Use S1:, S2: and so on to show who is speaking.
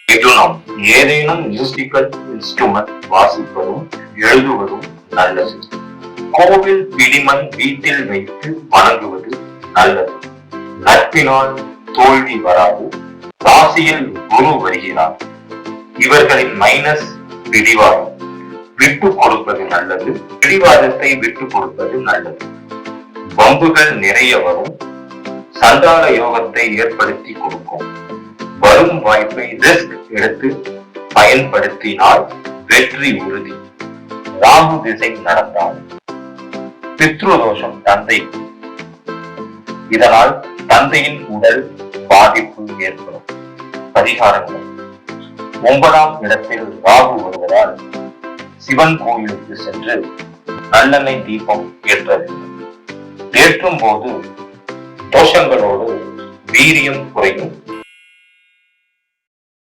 S1: மிதுனம். ஏதேனும் musical instrument வாசிப்பதும் எழுதுவதும் நல்லது. கோவில் பிடிமண் வீட்டில் வைத்து வணங்குவது நல்லது. நட்பினால் தோல்வி வராது. ராசியில் குரு வருகிறார். இவர்களின் மைனஸ் பிடிவாதம். விட்டு கொடுப்பது நல்லது. பிடிவாதத்தை விட்டு கொடுப்பது நல்லது. வம்புகள் நிறைய வரும். சண்டால யோகத்தை ஏற்படுத்தி கொடுக்கும். வரும் வாய்ப்பை ரிஸ்க் எடுத்து பயன்படுத்தினால் வெற்றி உறுதி. ராகு திசை நடந்தால் பித்ருதோஷம் தந்தைக்கு. இதனால் தந்தையின் உடல் பாதிப்பு ஏற்படும். பரிகாரங்கள்: 9ஆம் இடத்தில் ராகு வருவதால் சிவன் கோயிலுக்கு சென்று நல்லெண்ணெய் தீபம் ஏற்ற வேண்டும். ஏற்றும் போது தோஷங்களோடு வீரியம் குறையும்.